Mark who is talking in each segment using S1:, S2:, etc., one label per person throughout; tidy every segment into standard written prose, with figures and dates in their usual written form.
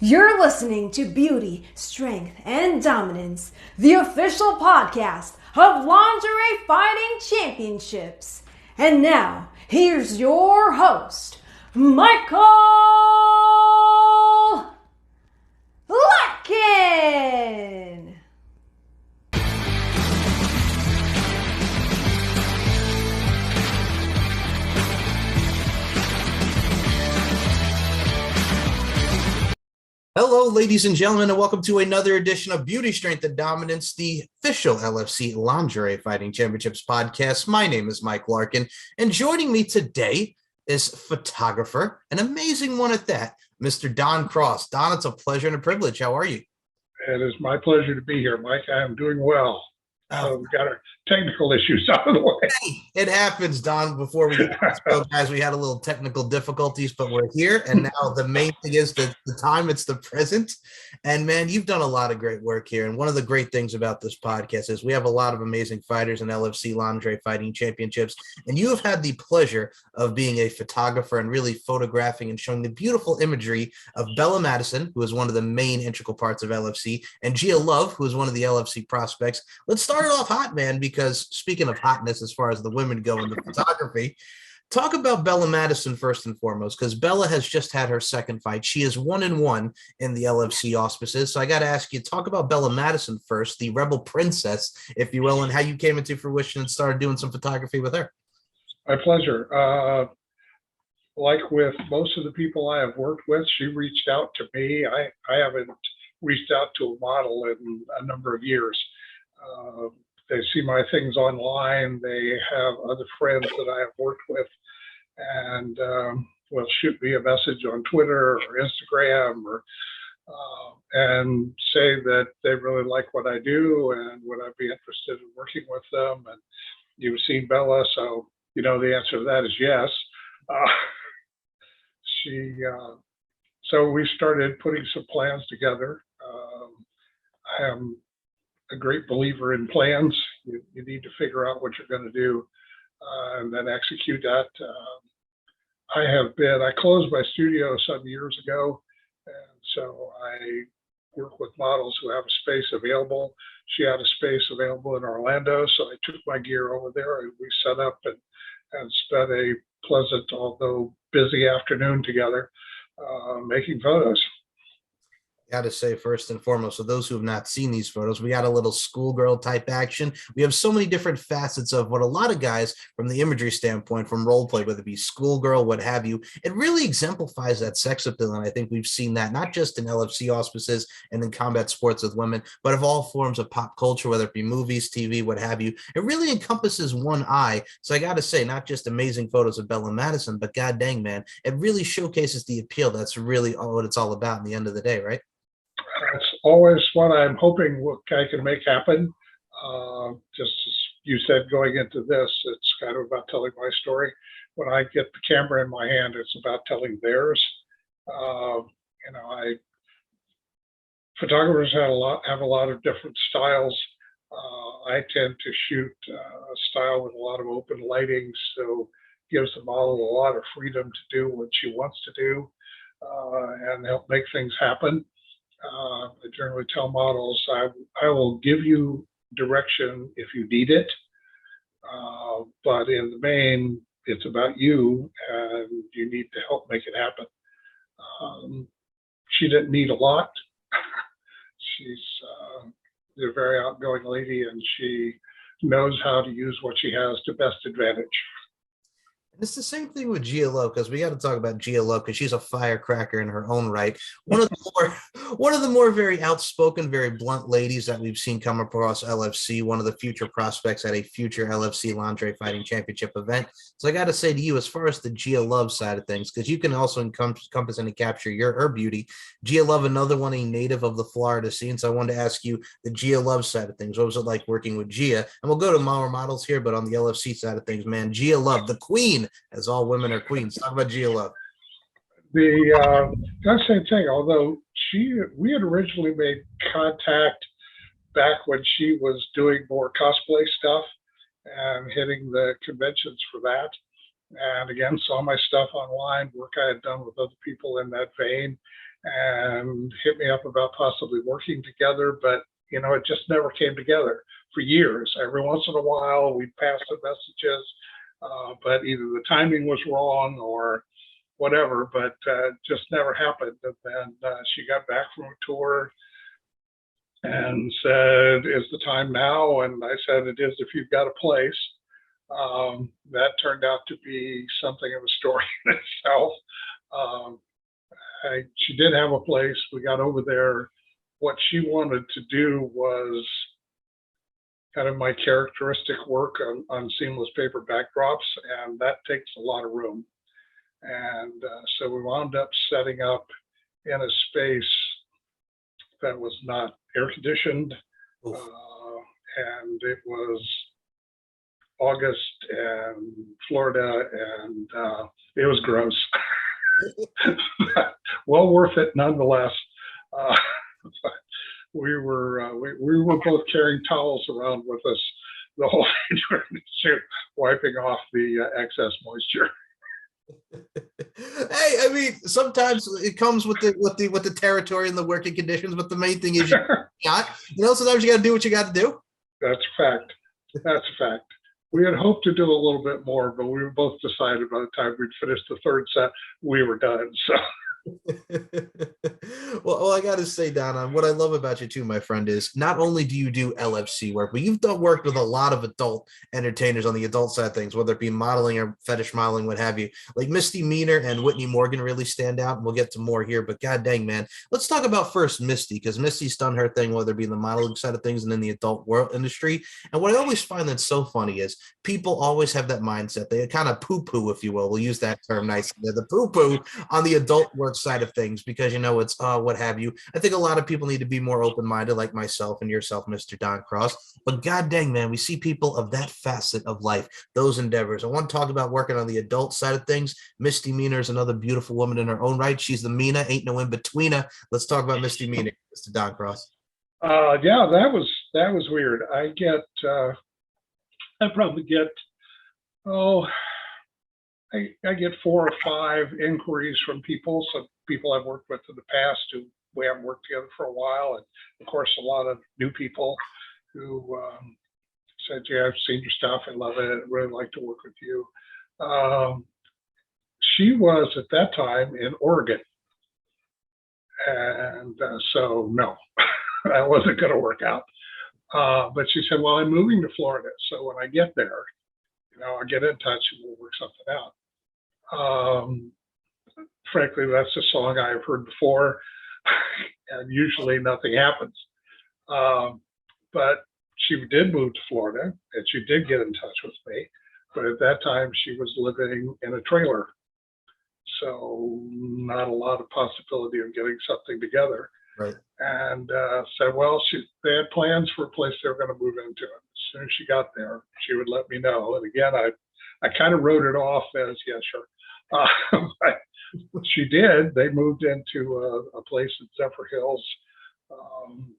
S1: You're listening to Beauty, Strength, and Dominance, the official podcast of Lingerie Fighting Championships. And now, here's your host, Michael Larkin.
S2: Hello, ladies and gentlemen, and welcome to another edition of Beauty, Strength, and Dominance, the official LFC Lingerie Fighting Championships podcast. My name is Mike Larkin, and joining me today is photographer, an amazing one at that, Mr. Don Cross. Don, it's a pleasure and a privilege. How are you?
S3: It is my pleasure to be here, Mike. I am doing well. We've got our technical issues out of the way.
S2: It happens, Don. Before we get to this, guys, we had a little technical difficulties, but we're here. And now the main thing is the time, it's the present. And man, you've done a lot of great work here. And one of the great things about this podcast is we have a lot of amazing fighters in LFC Lingerie Fighting Championships. And you have had the pleasure of being a photographer and really photographing and showing the beautiful imagery of Bella Madisyn, who is one of the main integral parts of LFC, and Gia Love, who is one of the LFC prospects. Let's start it off hot, man, because speaking of hotness as far as the women go in the photography, talk about Bella Madisyn first and foremost, because Bella has just had her second fight. She is 1-1 in the LFC auspices. So I got to ask you, talk about Bella Madisyn first, the rebel princess, if you will, and how you came into fruition and started doing some photography with her.
S3: My pleasure. Like with most of the people I have worked with, she reached out to me. I haven't reached out to a model in a number of years. They see my things online. They have other friends that I have worked with, and will shoot me a message on Twitter or Instagram, or and say that they really like what I do and would I be interested in working with them. And you've seen Bella, so you know the answer to that is yes. So we started putting some plans together. I am a great believer in plans. You need to figure out what you're going to do and then execute that. I closed my studio some years ago, and so I work with models who have a space available. She had a space available in Orlando, so I took my gear over there and we set up and spent a pleasant, although busy afternoon together making photos.
S2: Got to say, first and foremost, for those who have not seen these photos, we got a little schoolgirl type action. We have so many different facets of what a lot of guys from the imagery standpoint, from role play, whether it be schoolgirl, what have you, it really exemplifies that sex appeal. And I think we've seen that not just in LFC auspices and in combat sports with women, but of all forms of pop culture, whether it be movies, TV, what have you. It really encompasses one eye. So I got to say, not just amazing photos of Bella Madisyn, but god dang, man, it really showcases the appeal. That's really what it's all about in the end of the day, right?
S3: That's always what I'm hoping I can make happen. Just as you said, going into this, it's kind of about telling my story. When I get the camera in my hand, it's about telling theirs. Photographers have a lot of different styles. I tend to shoot a style with a lot of open lighting, so it gives the model a lot of freedom to do what she wants to do and help make things happen. I generally tell models, I will give you direction if you need it, but in the main, it's about you, and you need to help make it happen. She didn't need a lot. She's a very outgoing lady, and she knows how to use what she has to best advantage.
S2: It's the same thing with Gia Love, because we got to talk about Gia Love because she's a firecracker in her own right. One of the more very outspoken, very blunt ladies that we've seen come across LFC. One of the future prospects at a future LFC Lingerie Fighting Championship event. So I got to say to you, as far as the Gia Love side of things, because you can also encompass and capture her beauty. Gia Love, another one, a native of the Florida scene. So I wanted to ask you the Gia Love side of things. What was it like working with Gia? And we'll go to more models here, but on the LFC side of things, man, Gia Love, the queen. As all women are queens. Talk about Gia Love.
S3: That same thing, although we had originally made contact back when she was doing more cosplay stuff and hitting the conventions for that. And again, saw my stuff online, work I had done with other people in that vein, and hit me up about possibly working together, but it just never came together for years. Every once in a while, we'd pass the messages, but either the timing was wrong or whatever, but just never happened. And then she got back from a tour and said, "Is the time now?" And I said, "It is if you've got a place." That turned out to be something of a story in itself. She did have a place. We got over there. What she wanted to do was kind of my characteristic work on seamless paper backdrops, and that takes a lot of room. And so we wound up setting up in a space that was not air conditioned, and it was August and Florida, and it was gross. Well worth it nonetheless. We were both carrying towels around with us the whole way during the shoot, wiping off the excess moisture.
S2: Hey, I mean, sometimes it comes with the territory and the working conditions, but the main thing is sometimes you got to do what you got to do.
S3: That's a fact. That's a fact. We had hoped to do a little bit more, but we were both decided by the time we'd finished the third set, we were done. So.
S2: Well, I got to say, Donna, what I love about you too, my friend, is not only do you do LFC work, but you've worked with a lot of adult entertainers on the adult side of things, whether it be modeling or fetish modeling, what have you. Like Misty and Whitney Morgan really stand out, and we'll get to more here. But god dang, man, let's talk about first Misty, because Misty's done her thing, whether it be in the modeling side of things and in the adult world industry. And what I always find that's so funny is people always have that mindset. They kind of poo-poo, if you will. We'll use that term nicely. The poo-poo on the adult work side of things, because it's what have you. I think a lot of people need to be more open-minded, like myself and yourself, Mr. Don Cross. But god dang, man, we see people of that facet of life, those endeavors. I want to talk about working on the adult side of things. Misty Meaner is another beautiful woman in her own right. She's the Mina, ain't no in-betweener. Let's talk about Misty Meaner, Mr. Don Cross.
S3: Yeah, that was weird. I probably get I get 4 or 5 inquiries from people. So people I've worked with in the past who we haven't worked together for a while, and of course a lot of new people who said, "Yeah, I've seen your stuff. I love it. I'd really like to work with you." She was at that time in Oregon, and so no, that wasn't going to work out. But she said, "Well, I'm moving to Florida, so when I get there, I'll get in touch and we'll work something out." Frankly, that's a song I've heard before, and usually nothing happens. But she did move to Florida, and she did get in touch with me. But at that time, she was living in a trailer, so not a lot of possibility of getting something together.
S2: Right.
S3: And said, well, they had plans for a place they were going to move into. As soon as she got there, she would let me know. And again, I kind of wrote it off as, yeah, sure. But she did. They moved into a place in Zephyr Hills,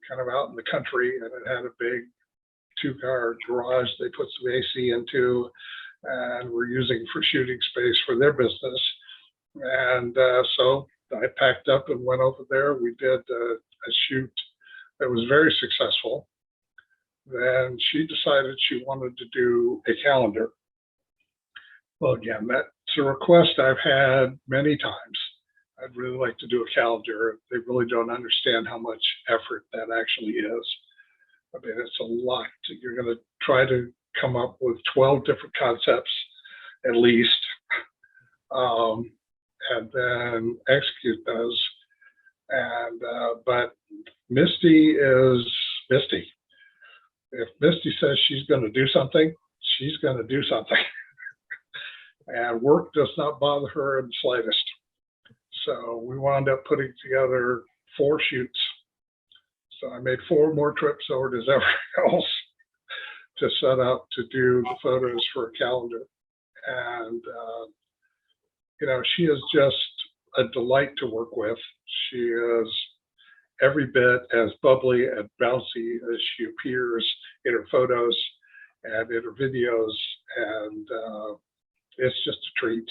S3: kind of out in the country, and it had a big 2-car garage they put some AC into, and were using for shooting space for their business. And so I packed up and went over there. We did a shoot that was very successful. Then she decided she wanted to do a calendar. Well, again, that's a request I've had many times. I'd really like to do a calendar. They really don't understand how much effort that actually is. I mean, it's a lot. You're going to try to come up with 12 different concepts at least, and then execute those. And but Misty is Misty. If Misty says she's going to do something, she's going to do something. And work does not bother her in the slightest. So we wound up putting together 4 shoots. So I made 4 more trips over to Zephyr Hills to set up to do the photos for a calendar. And, she is just a delight to work with. She is every bit as bubbly and bouncy as she appears in her photos and in her videos. And it's just a treat.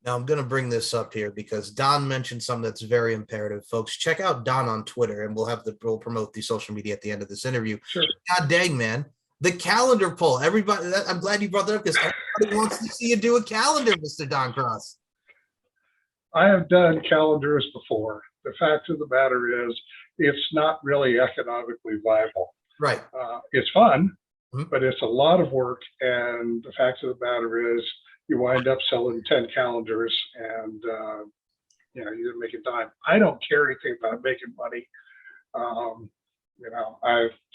S2: Now, I'm going to bring this up here because Don mentioned something that's very imperative. Folks, check out Don on Twitter, and we'll promote the social media at the end of this interview.
S3: Sure.
S2: God dang, man. The calendar poll. Everybody, I'm glad you brought that up because everybody wants to see you do a calendar, Mr. Don Cross.
S3: I have done calendars before. The fact of the matter is, it's not really economically viable.
S2: Right.
S3: It's fun, but it's a lot of work. And the fact of the matter is, you wind up selling 10 calendars and, you didn't make a dime. I don't care anything about making money.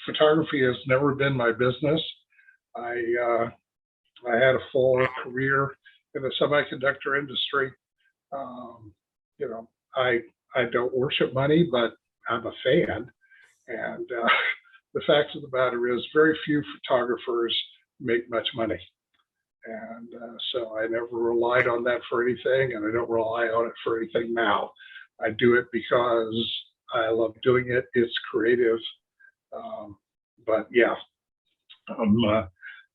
S3: Photography has never been my business. I had a full career in the semiconductor industry. I don't worship money, but I'm a fan. And the fact of the matter is, very few photographers make much money. And so I never relied on that for anything, and I don't rely on it for anything now. I do it because I love doing it. It's creative. But yeah,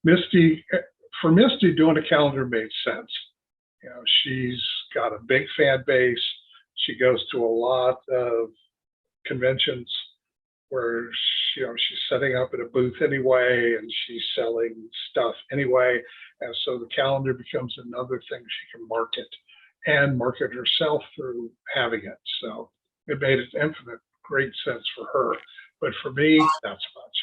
S3: Misty, doing a calendar made sense. She's got a big fan base. She goes to a lot of conventions where she's setting up at a booth anyway, and she's selling stuff anyway. And so the calendar becomes another thing she can market herself through having it. So it made it infinite great sense for her. But for me, not so much.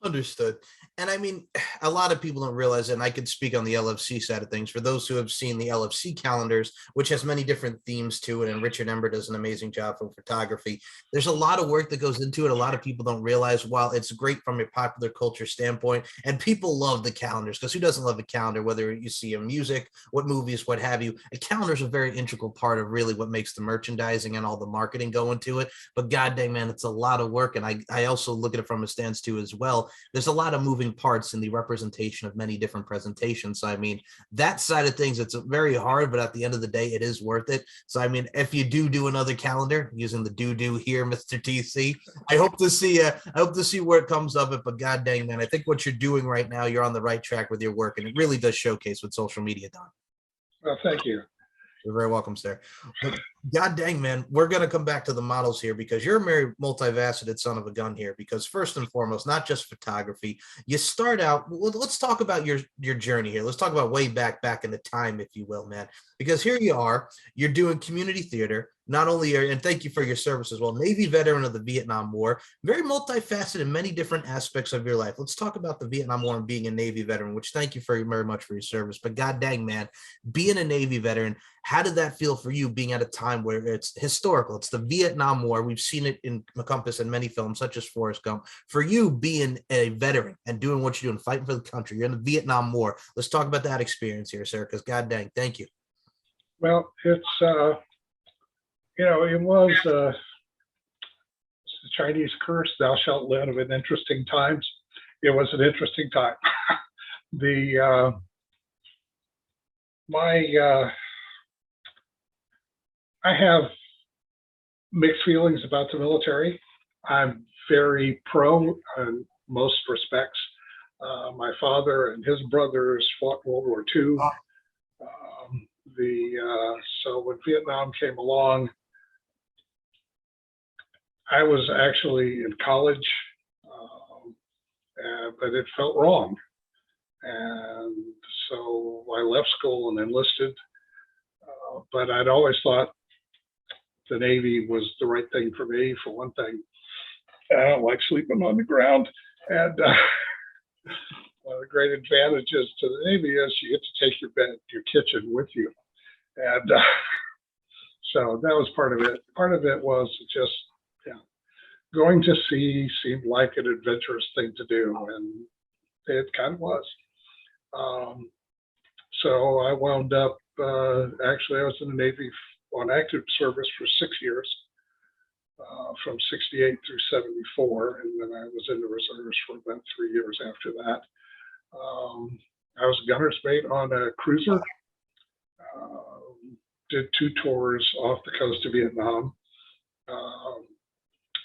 S2: Understood. And I mean, a lot of people don't realize, and I could speak on the LFC side of things, for those who have seen the LFC calendars, which has many different themes to it, and Richard Ember does an amazing job for photography. There's a lot of work that goes into it. A lot of people don't realize, while it's great from a popular culture standpoint, and people love the calendars, because who doesn't love a calendar, whether you see a music, what movies, what have you. A calendar is a very integral part of really what makes the merchandising and all the marketing go into it. But god dang, man, it's a lot of work. And I also look at it from a stance too as well. There's a lot of moving parts in the representation of many different presentations. So, I mean, that side of things, it's very hard, but at the end of the day, it is worth it. So, I mean, if you do another calendar using the do here, Mr. TC, I hope to see where it comes of it. But god dang, man, I think what you're doing right now, you're on the right track with your work, and it really does showcase with social media, Don.
S3: Well, thank you.
S2: You're very welcome, sir. But god dang, man, we're going to come back to the models here, because you're a very multifaceted son of a gun here. Because first and foremost, not just photography, you start out, let's talk about your journey here. Let's talk about way back in the time, if you will, man. Because here you are, you're doing community theater. Not only and thank you for your service as well, Navy veteran of the Vietnam War, very multifaceted in many different aspects of your life. Let's talk about the Vietnam War and being a Navy veteran, which thank you very much for your service. But god dang, man, being a Navy veteran, how did that feel for you, being at a time where it's historical? It's the Vietnam War. We've seen it encompassed in many films, such as Forrest Gump. For you, being a veteran and doing what you're doing, fighting for the country, you're in the Vietnam War. Let's talk about that experience here, sir, because god dang, thank you.
S3: Well, it's it was the Chinese curse, thou shalt live in interesting times. It was an interesting time. I have mixed feelings about the military. I'm very pro in most respects. My father and his brothers fought World War II. So when Vietnam came along, I was actually in college, but it felt wrong. And so I left school and enlisted. But I'd always thought the Navy was the right thing for me. For one thing, I don't like sleeping on the ground. And one of the great advantages to the Navy is you get to take your bed, your kitchen with you. And so that was part of it. Part of it was just, going to sea seemed like an adventurous thing to do, and it kind of was. So I wound up, actually I was in the Navy on active service for 6 years, from 68 through 74, and then I was in the reserves for about 3 years after that. I was a gunner's mate on a cruiser, did 2 tours off the coast of Vietnam.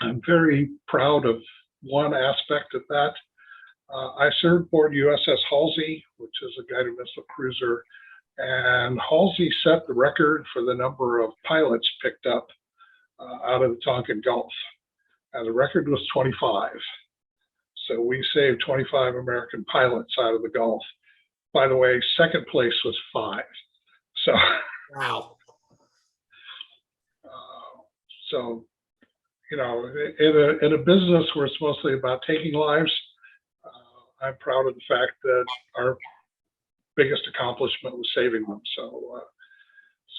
S3: I'm very proud of one aspect of that. I served aboard USS Halsey, which is a guided missile cruiser And Halsey set the record for the number of pilots picked up out of the Tonkin Gulf. And the record was 25. So we saved 25 American pilots out of the Gulf. By the way, second place was 5. So,
S2: Wow.
S3: So, you know, in a business where it's mostly about taking lives, I'm proud of the fact that our biggest accomplishment was saving them. So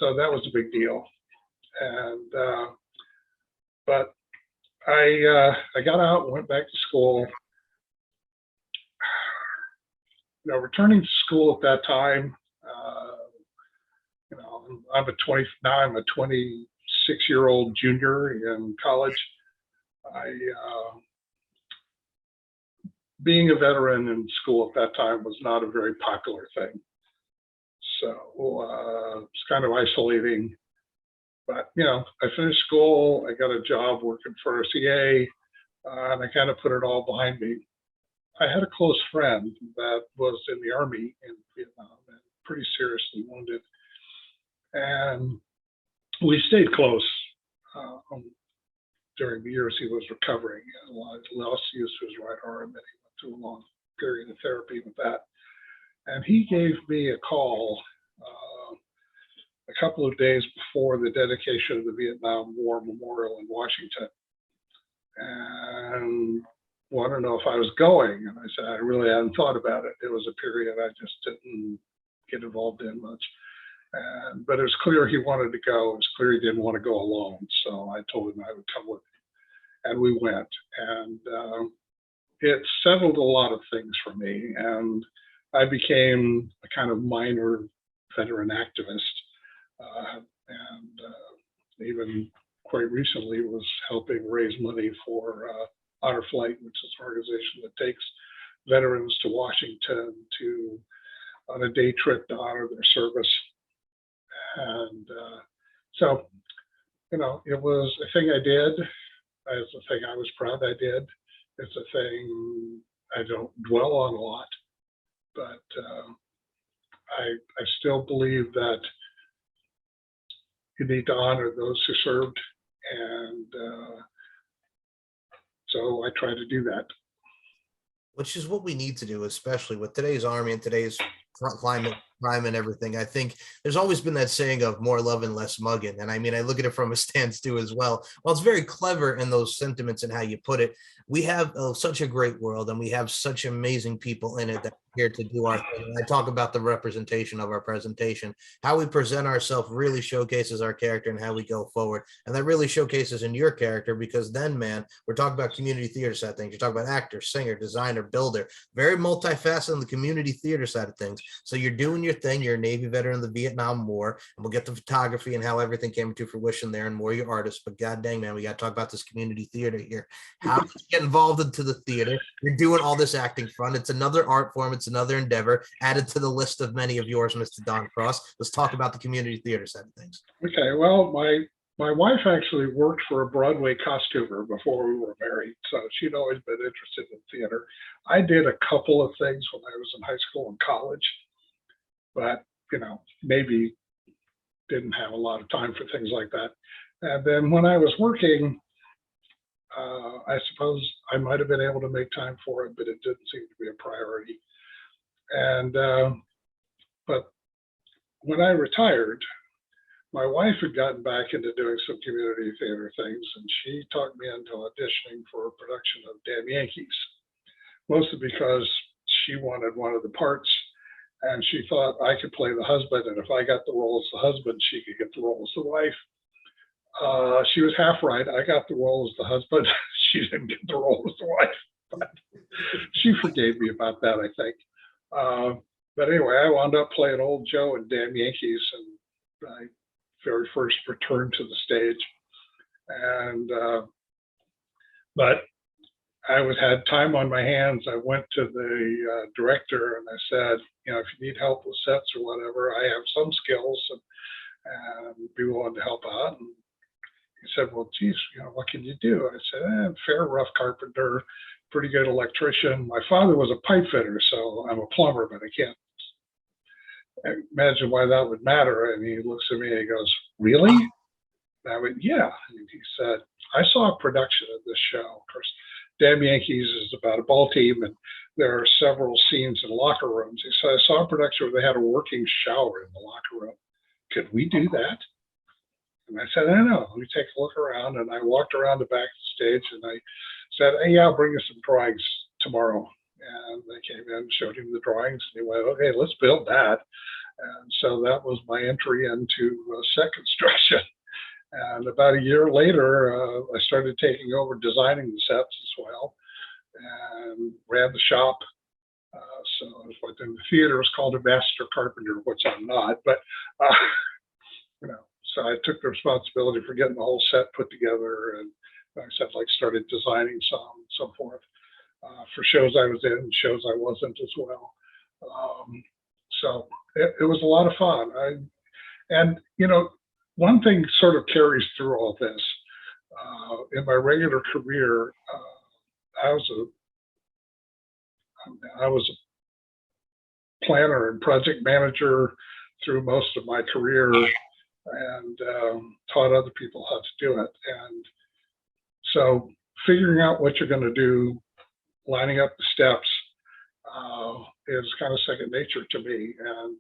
S3: that was a big deal. And but I got out and went back to school. You know, returning to school at that time, you know, I'm a 26-year-old junior in college. Being a veteran in school at that time was not a very popular thing. So it's kind of isolating. But, you know, I finished school, I got a job working for RCA, and I kind of put it all behind me. I had a close friend that was in the Army in Vietnam and pretty seriously wounded. And we stayed close during the years he was recovering. He lost use of his right arm, and he went through a long period of therapy with that. And he gave me a call a couple of days before the dedication of the Vietnam War Memorial in Washington, and wanted to know if I was going. And I said, I really hadn't thought about it. It was a period I just didn't get involved in much. But it was clear he wanted to go. It was clear he didn't want to go alone. So I told him I would come with him. And we went. And it settled a lot of things for me. And I became a kind of minor veteran activist. Even quite recently was helping raise money for Honor Flight, which is an organization that takes veterans to Washington on a day trip to honor their service. And so, you know, it was a thing I did. It's a thing I was proud I did. It's a thing I don't dwell on a lot, but I still believe that you need to honor those who served. And so I try to do that.
S2: Which is what we need to do, especially with today's Army and today's climate, crime and everything. I think there's always been that saying of more love and less mugging. And I mean, I look at it from a stance too as well. Well, it's very clever in those sentiments and how you put it. We have such a great world, and we have such amazing people in it that are here to do our thing. And I talk about the representation of our presentation. How we present ourselves really showcases our character and how we go forward. And that really showcases in your character, because then, man, we're talking about community theater side of things. You're talking about actor, singer, designer, builder, very multifaceted on the community theater side of things. So you're doing your thing. You're a Navy veteran of the Vietnam War, and we'll get the photography and how everything came to fruition there, and more your artists. But god dang, man, we got to talk about this community theater here. How did you get involved into the theater? You're doing all this acting front. It's another art form. It's another endeavor added to the list of many of yours, Mr. Don Cross. Let's talk about the community theater side of things.
S3: Okay, well, my wife actually worked for a Broadway costumer before we were married, so she'd always been interested in theater. I did a couple of things when I was in high school and college, but, you know, maybe didn't have a lot of time for things like that. And then when I was working, I suppose I might have been able to make time for it, but it didn't seem to be a priority. And, but when I retired, my wife had gotten back into doing some community theater things, and she talked me into auditioning for a production of Damn Yankees, mostly because she wanted one of the parts, and she thought I could play the husband, and if I got the role as the husband, she could get the role as the wife. She was half right. I got the role as the husband. She didn't get the role as the wife, but she forgave me about that, I think. But anyway, I wound up playing Old Joe in Damn Yankees, and I very first return to the stage. And but I had time on my hands. I went to the director and I said, you know, if you need help with sets or whatever, I have some skills and be willing to help out. And he said, well, geez, you know, what can you do? I said, fair rough carpenter, pretty good electrician. My father was a pipe fitter, so I'm a plumber, but I can't imagine why that would matter. And he looks at me and he goes, really? And I went, yeah. And he said, I saw a production of this show. Of course, Damn Yankees is about a ball team, and there are several scenes in locker rooms. He said, I saw a production where they had a working shower in the locker room. Could we do that? And I said, I don't know. Let me take a look around. And I walked around the back of the stage and I said, hey, yeah, I'll bring you some drawings tomorrow. And they came in, showed him the drawings, and he went, okay, let's build that. And so that was my entry into set construction. And about a year later, I started taking over designing the sets as well, and ran the shop. So what in the theater is called a master carpenter, which I'm not, but you know, so I took the responsibility for getting the whole set put together, and like I said, like started designing some, so forth, for shows I was in, shows I wasn't as well. So it was a lot of fun. And you know, one thing sort of carries through all this. In my regular career, I was a planner and project manager through most of my career, and taught other people how to do it. And so figuring out what you're going to do, lining up the steps, is kind of second nature to me. And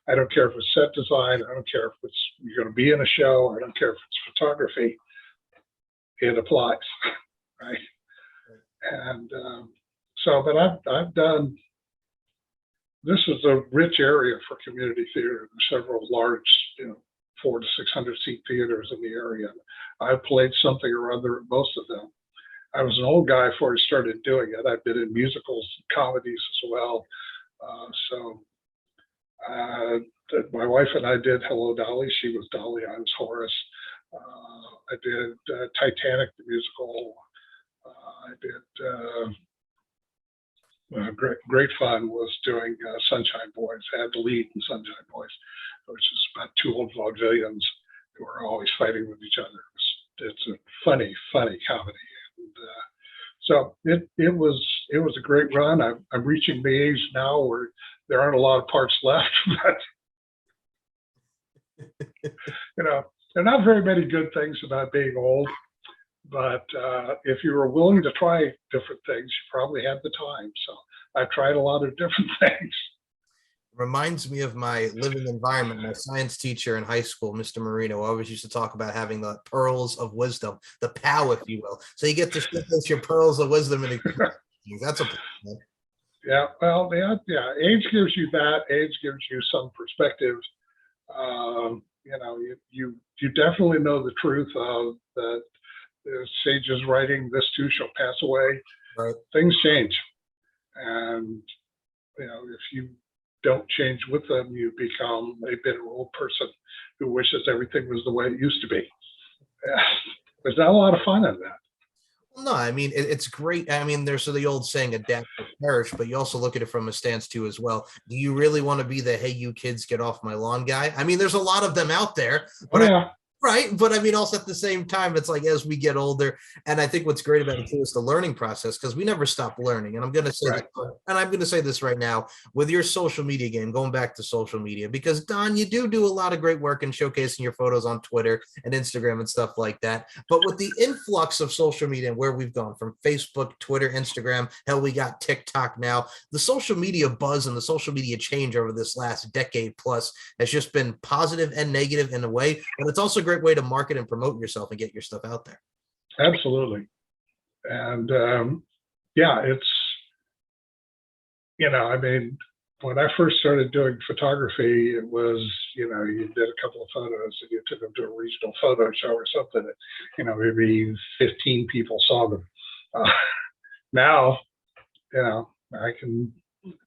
S3: I don't care if it's set design, I don't care if you're going to be in a show, I don't care if it's photography, it applies, right? And but I've done, this is a rich area for community theater. There's several large, 400 to 600 seat theaters in the area. I've played something or other at most of them. I was an old guy before I started doing it. I've been in musicals and comedies as well. My wife and I did Hello Dolly. She was Dolly, I was Horace. I did Titanic, the musical. Great fun was doing Sunshine Boys. I had the lead in Sunshine Boys, which is about two old vaudevillians who are always fighting with each other. It's a funny comedy. And, so it was a great run. I'm reaching the age now where there aren't a lot of parts left, but there are not very many good things about being old. But if you were willing to try different things, you probably had the time. So I've tried a lot of different things.
S2: Reminds me of my living environment. My science teacher in high school, Mr. Marino, always used to talk about having the pearls of wisdom, the POW, if you will. So you get to showcase your pearls of wisdom, and that's a plan.
S3: Yeah, well, yeah. Age gives you that. Age gives you some perspective. You definitely know the truth of that. The sage's writing, this too shall pass away.
S2: Right.
S3: Things change, and if you don't change with them, you become a bitter old person who wishes everything was the way it used to be. There's not a lot of fun in that.
S2: Well, no, I mean, it's great. I mean, there's the old saying, adapt or perish, but you also look at it from a stance too as well. Do you really want to be the, hey, you kids, get off my lawn guy? I mean, there's a lot of them out there, but right. But I mean, also at the same time, it's like as we get older, and I think what's great about it too is the learning process, because we never stop learning. And I'm going to say this right now with your social media game, going back to social media, because Don, you do a lot of great work in showcasing your photos on Twitter and Instagram and stuff like that. But with the influx of social media and where we've gone from Facebook, Twitter, Instagram, hell, we got TikTok now, the social media buzz and the social media change over this last decade plus has just been positive and negative in a way, but it's also great way to market and promote yourself and get your stuff out there.
S3: Absolutely. And it's I mean, when I first started doing photography, it was you did a couple of photos and you took them to a regional photo show or something, maybe 15 people saw them. Now I can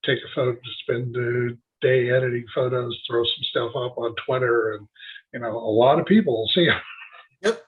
S3: take a photo, spend a day editing photos, throw some stuff up on Twitter, and a lot of people will see it.
S2: Yep.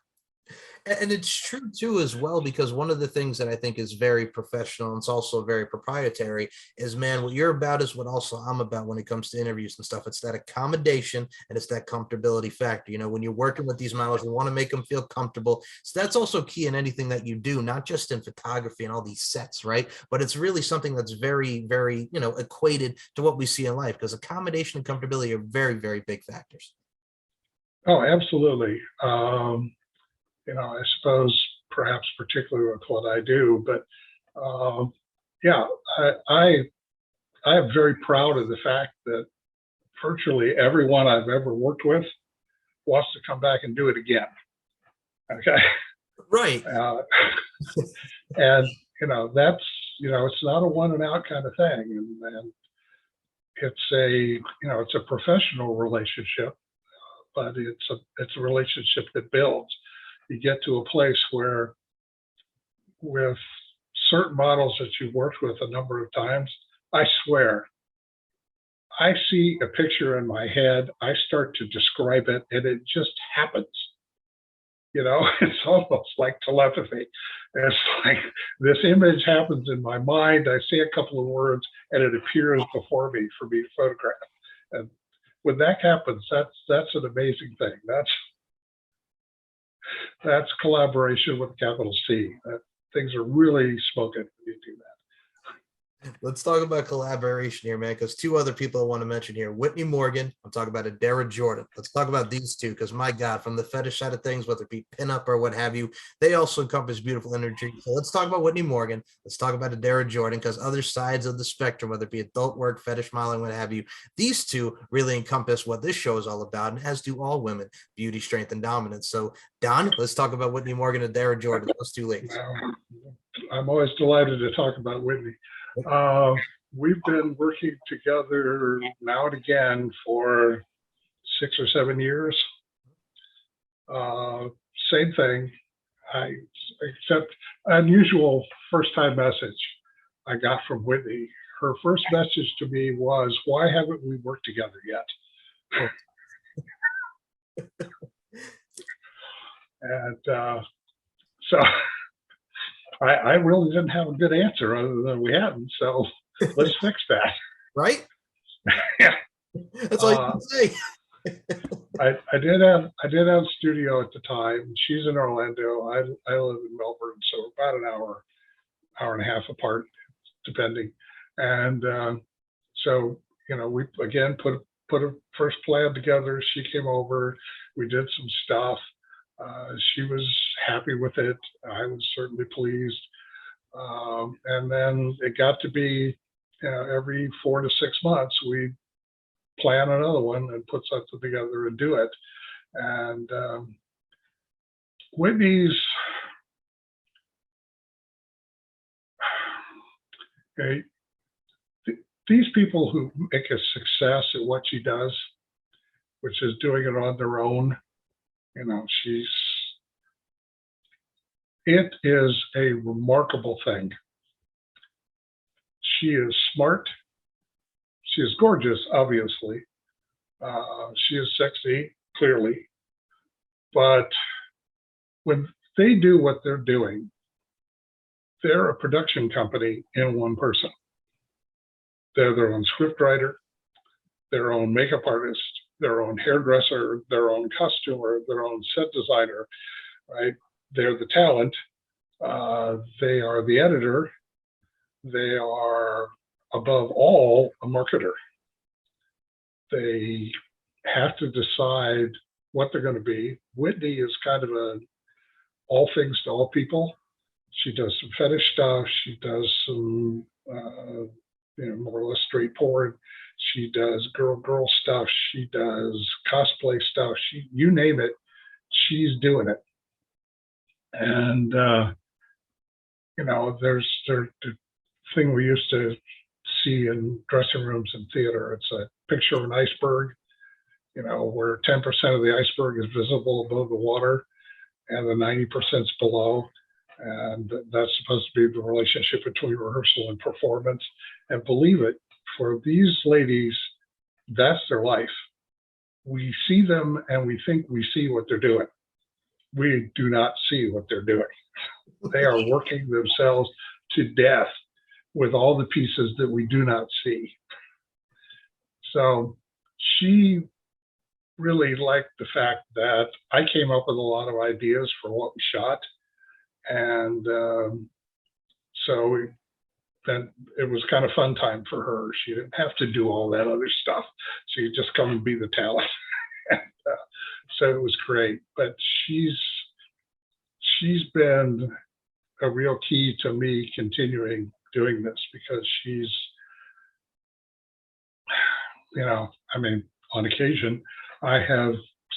S2: And it's true too as well, because one of the things that I think is very professional and it's also very proprietary is, man, what you're about is what also I'm about when it comes to interviews and stuff. It's that accommodation and it's that comfortability factor. You know, when you're working with these models, you want to make them feel comfortable. So that's also key in anything that you do, not just in photography and all these sets, right? But it's really something that's very, very, you know, equated to what we see in life, because accommodation and comfortability are very, very big factors.
S3: Oh, absolutely. You know, I suppose perhaps particularly with what I do, but yeah, I am very proud of the fact that virtually everyone I've ever worked with wants to come back and do it again. Okay.
S2: Right.
S3: And, you know, that's, you know, it's not a one and out kind of thing. And it's a, you know, it's a professional relationship, but it's a relationship that builds. You get to a place where with certain models that you've worked with a number of times, I swear, I see a picture in my head, I start to describe it, and it just happens. You know, it's almost like telepathy. It's like this image happens in my mind, I say a couple of words, and it appears before me for me to photograph. And when that happens, that's an amazing thing. That's collaboration with a capital C. Things are really smoking when you do that.
S2: Let's talk about collaboration here, man, because two other people I want to mention here. Whitney Morgan, I'm talking about Adara Jordan. Let's talk about these two, because my God, from the fetish side of things, whether it be pinup or what have you, they also encompass beautiful energy. So let's talk about Whitney Morgan. Let's talk about Adara Jordan, because other sides of the spectrum, whether it be adult work, fetish modeling, what have you, these two really encompass what this show is all about, and as do all women, beauty, strength, and dominance. So Don, let's talk about Whitney Morgan and Adara Jordan, those two ladies.
S3: I'm always delighted to talk about Whitney. We've been working together now and again for 6 or 7 years. Same thing, except unusual first-time message I got from Whitney. Her first message to me was, "Why haven't we worked together yet?" And so I really didn't have a good answer other than we hadn't. So let's fix that.
S2: Right?
S3: Yeah.
S2: That's all you can say.
S3: I did have a studio at the time. She's in Orlando. I live in Melbourne, so about an hour and a half apart, depending. And so, you know, we again put a first plan together. She came over. We did some stuff. She was happy with it. I was certainly pleased. And then it got to be, you know, every 4 to 6 months, we plan another one and put something together and do it. And Whitney's, okay, these people who make a success at what she does, which is doing it on their own, you know, it is a remarkable thing. She is smart. She is gorgeous, obviously. She is sexy, clearly. But when they do what they're doing, they're a production company in one person. They're their own scriptwriter, their own makeup artist, their own hairdresser, their own costumer, their own set designer, right? They're the talent. They are the editor. They are, above all, a marketer. They have to decide what they're going to be. Whitney is kind of a all things to all people. She does some fetish stuff. She does some, you know, more or less straight porn. She does girl stuff. She does cosplay stuff. You name it, she's doing it. And you know, there's the thing we used to see in dressing rooms and theater. It's a picture of an iceberg, you know, where 10% of the iceberg is visible above the water and the 90%'s below. And that's supposed to be the relationship between rehearsal and performance. And believe it, for these ladies, that's their life. We see them and we think we see what they're doing. we do not see what they're doing. They are working themselves to death with all the pieces that we do not see. So she really liked the fact that I came up with a lot of ideas for what we shot. And so then it was kind of fun time for her. She didn't have to do all that other stuff. She could just come and be the talent. And, so it was great. But she's been a real key to me continuing doing this, because she's, I mean, on occasion,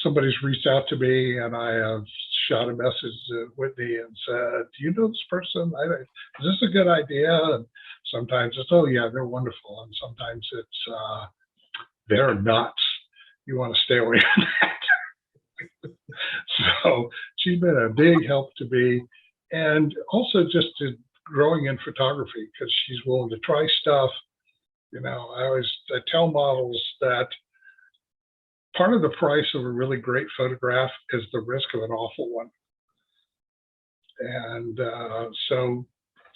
S3: somebody's reached out to me and I have shot a message to Whitney and said, do you know this person? Is this a good idea? And sometimes it's, oh yeah, they're wonderful. And sometimes it's, they're nuts. You want to stay away from that. So she's been a big help to me. And also just growing in photography, because she's willing to try stuff. I tell models that part of the price of a really great photograph is the risk of an awful one. And so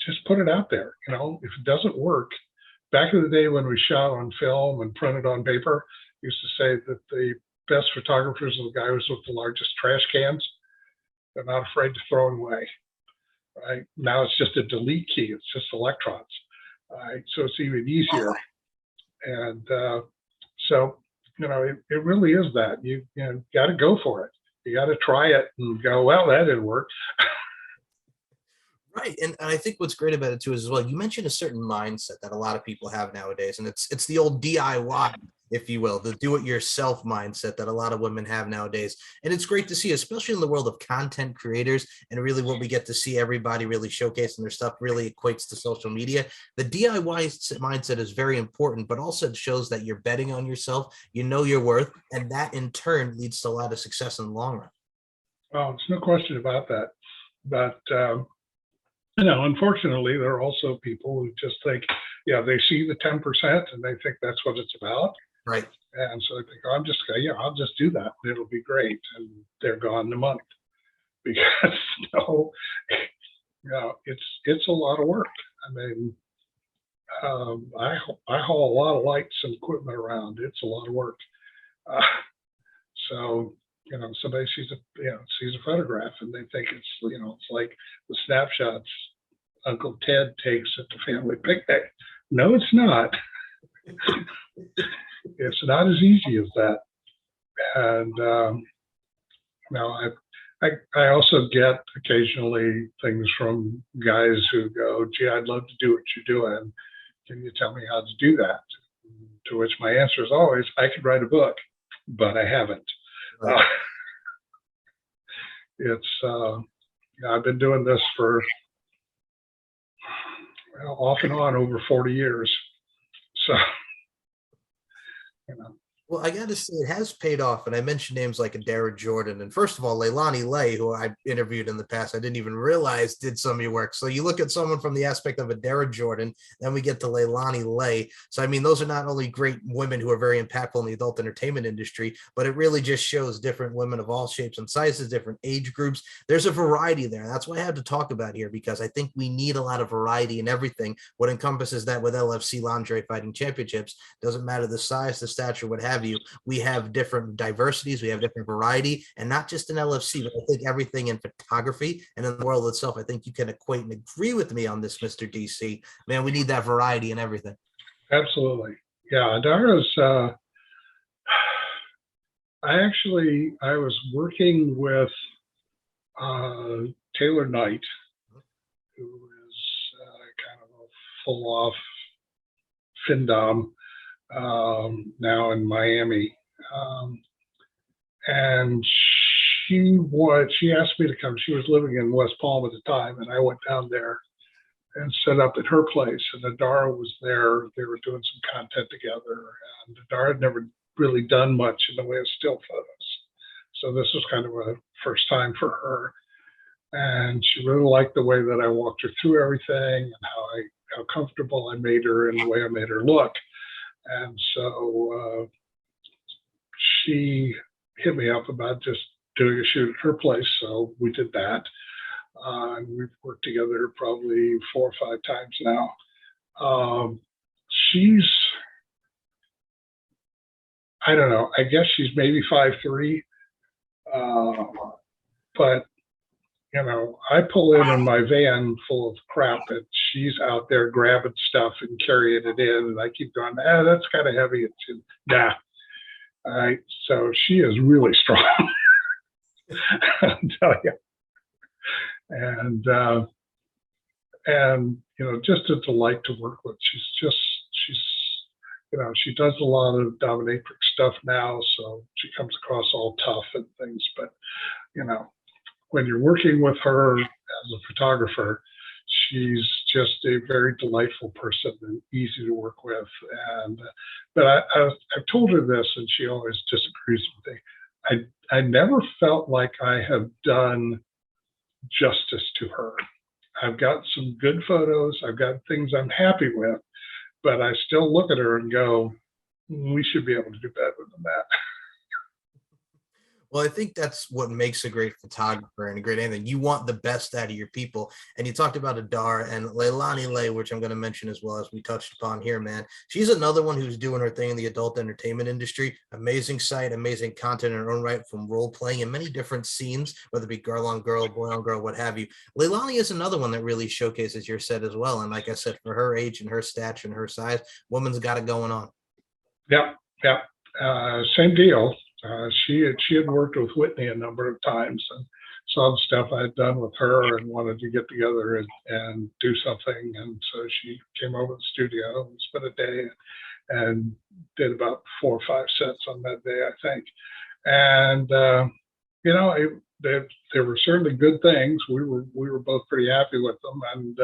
S3: just put it out there. If it doesn't work, back in the day when we shot on film and printed on paper, used to say that the best photographers are the guys with the largest trash cans. They're not afraid to throw them away. Right now, it's just a delete key. It's just electrons. Right, so it's even easier. And so, it really is that you got to go for it. You got to try it and go, well, that didn't work.
S2: Right. And I think what's great about it too is, as well, you mentioned a certain mindset that a lot of people have nowadays, and it's the old DIY, if you will, the do-it-yourself mindset that a lot of women have nowadays. And it's great to see, especially in the world of content creators, and really what we get to see everybody really showcasing their stuff really equates to social media. The DIY mindset is very important, but also it shows that you're betting on yourself, you know your worth, and that in turn leads to a lot of success in the long run.
S3: Well, there's no question about that. But unfortunately, there are also people who just think, they see the 10% and they think that's what it's about.
S2: Right.
S3: And so they think, I'll just do that. It'll be great. And they're gone the month, because it's a lot of work. I mean, I haul a lot of lights and equipment around. It's a lot of work. So somebody sees a photograph and they think it's it's like the snapshots Uncle Ted takes at the family picnic. No, it's not. It's not as easy as that. And I also get occasionally things from guys who go, gee, I'd love to do what you're doing. Can you tell me how to do that? To which my answer is always, I could write a book, but I haven't. Right. I've been doing this for off and on over 40 years. So,
S2: Well, I got to say, it has paid off. And I mentioned names like Adara Jordan. And first of all, Leilani Lay, who I interviewed in the past, I didn't even realize did some of your work. So you look at someone from the aspect of Adara Jordan, then we get to Leilani Lay. So, I mean, those are not only great women who are very impactful in the adult entertainment industry, but it really just shows different women of all shapes and sizes, different age groups. There's a variety there. That's what I have to talk about here, because I think we need a lot of variety in everything. What encompasses that with LFC Lingerie Fighting Championships, doesn't matter the size, the stature, what have you. We have different diversities, we have different variety, and not just in LFC, but I think everything in photography and in the world itself. I think you can equate and agree with me on this, Mr. DC. Man, we need that variety in everything.
S3: Absolutely. Yeah, Adara's, I was working with Taylor Knight, who is kind of a full-off FinDom, now in Miami, and she asked me to come. She was living in West Palm at the time, and I went down there and set up at her place. And Adara was there. They were doing some content together, and Adara had never really done much in the way of still photos, so this was kind of a first time for her. And she really liked the way that I walked her through everything and how comfortable I made her and the way I made her look. And so she hit me up about just doing a shoot at her place, so we did that. And we've worked together probably 4 or 5 times now. She's, I don't know, I guess she's maybe 5'3", but you know, I pull in my van full of crap, and she's out there grabbing stuff and carrying it in, and I keep going, that's kind of heavy. It's nah. All right, so she is really strong, I'll tell you. And you know, just a delight to work with. She's you know, she does a lot of dominatrix stuff now, so she comes across all tough and things. But you know, when you're working with her as a photographer, she's just a very delightful person and easy to work with. And but I've told her this, and she always disagrees with me. I never felt like I have done justice to her. I've got some good photos. I've got things I'm happy with, but I still look at her and go, we should be able to do better than that.
S2: Well, I think that's what makes a great photographer and a great anything. You want the best out of your people. And you talked about Adar and Leilani Lay, which I'm going to mention as well, as we touched upon here, man. She's another one who's doing her thing in the adult entertainment industry. Amazing site, amazing content in her own right, from role playing in many different scenes, whether it be girl on girl, boy on girl, what have you. Leilani is another one that really showcases your set as well. And like I said, for her age and her stature and her size, woman's got it going on.
S3: Yeah. Same deal. She had worked with Whitney a number of times and saw the stuff I had done with her and wanted to get together and do something. And so she came over to the studio and spent a day and did about 4 or 5 sets on that day, I think. And you know, they were certainly good things. We were both pretty happy with them, and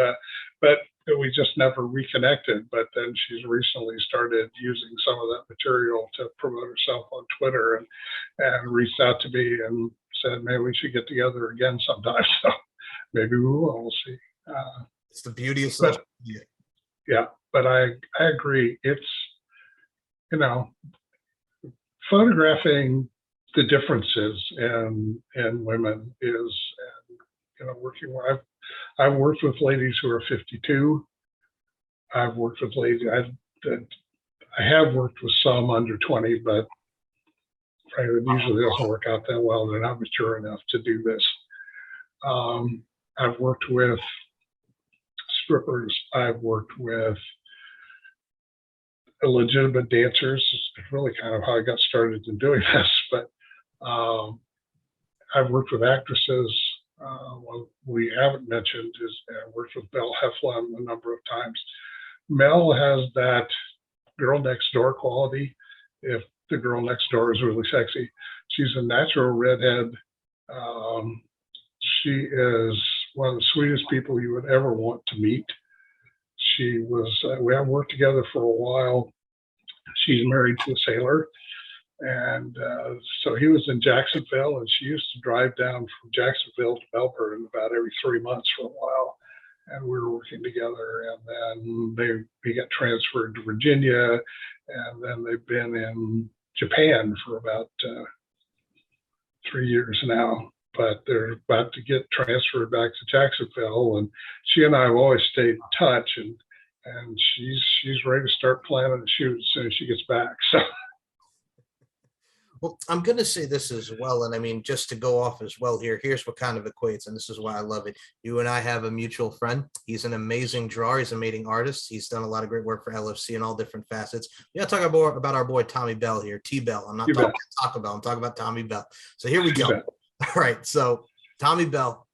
S3: but we just never reconnected. But then she's recently started using some of that material to promote herself on Twitter, and reached out to me and said, maybe we should get together again sometime. So maybe we will. We'll see.
S2: It's the beauty of social media.
S3: Yeah, but I agree. It's, you know, photographing the differences in women is, and you know, working with, I've worked with ladies who are 52. I've worked with ladies, I have worked with some under 20, but it usually doesn't work out that well. They're not mature enough to do this. I've worked with strippers. I've worked with legitimate dancers. It's really kind of how I got started in doing this. But I've worked with actresses. What we haven't mentioned is I worked with Mel Heflin a number of times. Mel has that girl next door quality. If the girl next door is really sexy, she's a natural redhead. She is one of the sweetest people you would ever want to meet. She was, we haven't worked together for a while. She's married to a sailor. And so he was in Jacksonville, and she used to drive down from Jacksonville to Melbourne about every 3 months for a while. And we were working together, and then he got transferred to Virginia, and then they've been in Japan for about 3 years now. But they're about to get transferred back to Jacksonville, and she and I have always stayed in touch, and she's ready to start planning a shoot as soon as she gets back. So.
S2: Well, I'm going to say this as well. And I mean, just to go off as well here, here's what kind of equates. And this is why I love it. You and I have a mutual friend. He's an amazing drawer. He's an amazing artist. He's done a lot of great work for LFC in all different facets. We got to talk about our boy, Tommy Bell here. T-Bell. I'm not talking about Taco Bell. I'm talking about Tommy Bell. So here we go. All right. So Tommy Bell,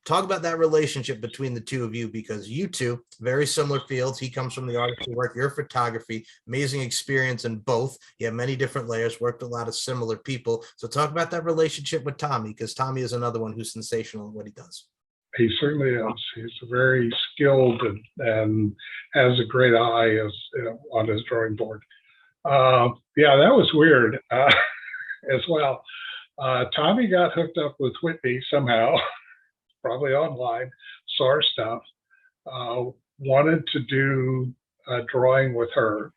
S2: talk about that relationship between the two of you, because you two, very similar fields. He comes from the artistry work, your photography, amazing experience in both. You have many different layers, worked with a lot of similar people. So talk about that relationship with Tommy, because Tommy is another one who's sensational in what he does.
S3: He certainly is. He's very skilled and has a great eye on his drawing board. Yeah, that was weird as well. Tommy got hooked up with Whitney somehow. Probably online, saw our stuff, wanted to do a drawing with her,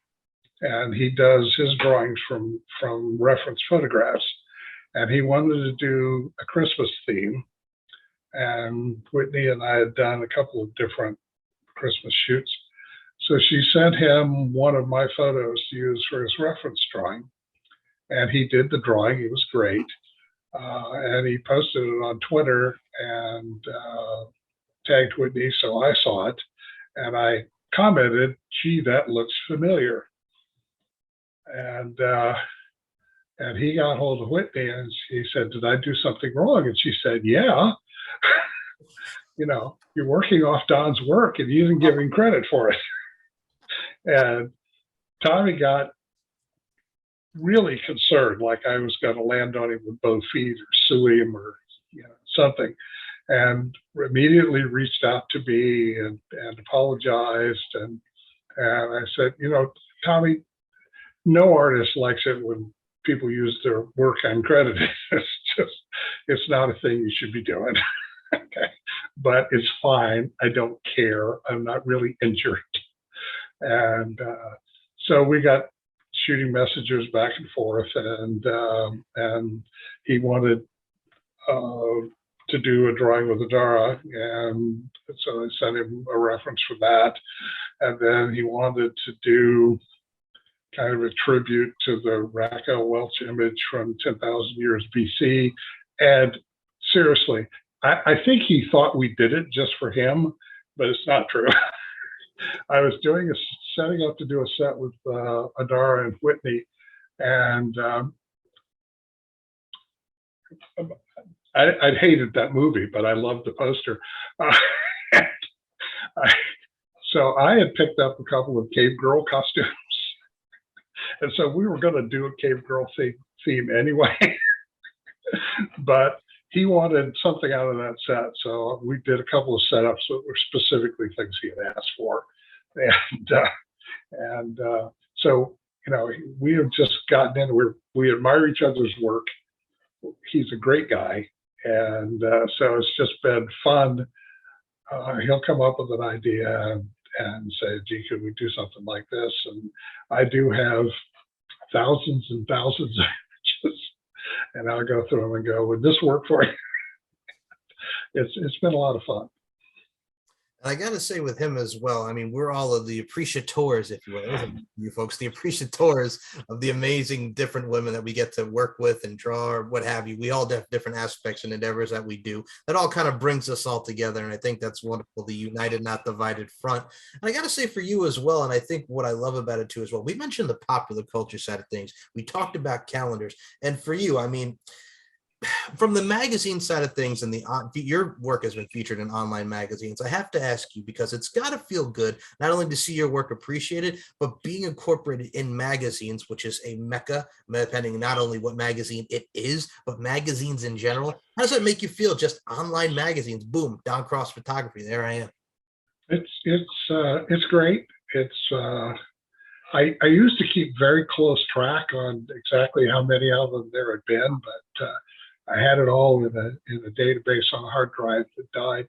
S3: and he does his drawings from reference photographs. and he wanted to do a Christmas theme. And Whitney and I had done a couple of different Christmas shoots. So she sent him one of my photos to use for his reference drawing. And he did the drawing. It was great. And he posted it on Twitter and tagged Whitney, so I saw it. And I commented, gee, that looks familiar. And he got hold of Whitney and he said, did I do something wrong? And she said, yeah. You know, you're working off Don's work and you didn't give him credit for it. And Tommy got really concerned, like I was going to land on him with both feet or sue him or something, and immediately reached out to me and apologized. And I said, Tommy, no artist likes it when people use their work uncredited. It's not a thing you should be doing. Okay, but it's fine. I don't care. I'm not really injured. And so we got shooting messages back and forth, and he wanted to do a drawing with Adara, and so I sent him a reference for that. And then he wanted to do kind of a tribute to the Raquel Welch image from 10,000 years BC. And seriously, I think he thought we did it just for him, but it's not true. I was setting up to do a set with Adara and Whitney, and I hated that movie, but I loved the poster. So I had picked up a couple of cave girl costumes, and so we were going to do a cave girl theme anyway. But he wanted something out of that set, so we did a couple of setups that were specifically things he had asked for. And so, we have just gotten in, we admire each other's work. He's a great guy. And so it's just been fun. He'll come up with an idea and say, gee, could we do something like this? And I do have thousands and thousands of images, and I'll go through them and go, would this work for you? It's been a lot of fun.
S2: And I got to say with him as well, I mean, we're all of the appreciators, if you will, you folks, the appreciators of the amazing different women that we get to work with and draw or what have you. We all have different aspects and endeavors that we do. That all kind of brings us all together. And I think that's wonderful, the united, not divided front. And I got to say for you as well, and I think what I love about it too as well, we mentioned the popular culture side of things. We talked about calendars. And for you, I mean, from the magazine side of things and your work has been featured in online magazines, I have to ask you, because it's got to feel good not only to see your work appreciated, but being incorporated in magazines, which is a mecca, depending not only what magazine it is, but magazines in general. How does that make you feel? Just online magazines, boom, Don Cross Photography, there I am.
S3: It's great. I used to keep very close track on exactly how many of them there had been, but I had it all in a database on a hard drive that died.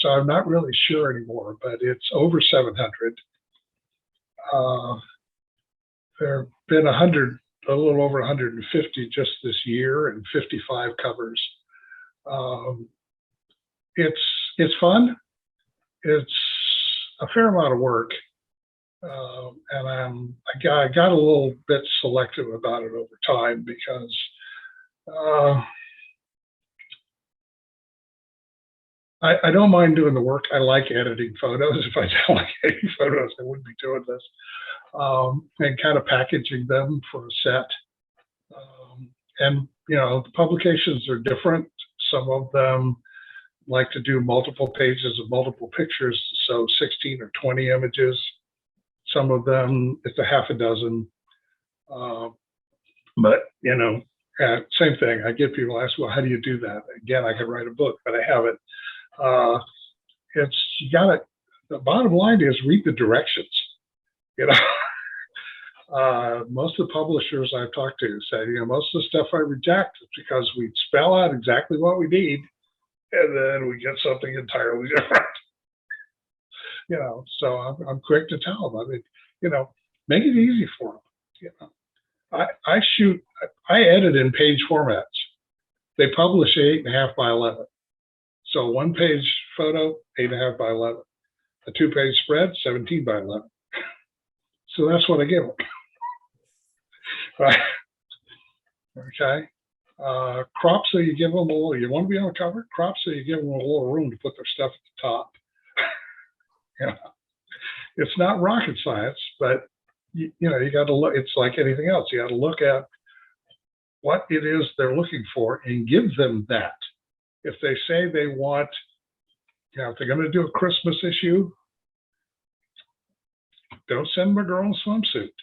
S3: So I'm not really sure anymore, but it's over 700. There have been a little over 150 just this year, and 55 covers. It's fun. It's a fair amount of work. And I got a little bit selective about it over time, because I don't mind doing the work. I like editing photos. If I didn't like editing photos, I wouldn't be doing this. And kind of packaging them for a set. And the publications are different. Some of them like to do multiple pages of multiple pictures, so 16 or 20 images. Some of them, it's a half a dozen. But, same thing. I get people ask, well, how do you do that? Again, I could write a book, but I haven't. The bottom line is read the directions. Most of the publishers I've talked to say, most of the stuff I reject is because we spell out exactly what we need, and then we get something entirely different. So I'm quick to tell them. I mean, make it easy for them. I edit in page formats. They publish 8.5 by 11. So 1-page photo, 8.5 by 11. A 2-page spread, 17 by 11. So that's what I give them. Right? Okay. Crop, so you give them a little, you want to be on the cover? Crop, so you give them a little room to put their stuff at the top. You know, it's not rocket science, but you got to look. It's like anything else. You got to look at what it is they're looking for and give them that. If they say they want, if they're going to do a Christmas issue, don't send them a girl in a swimsuit.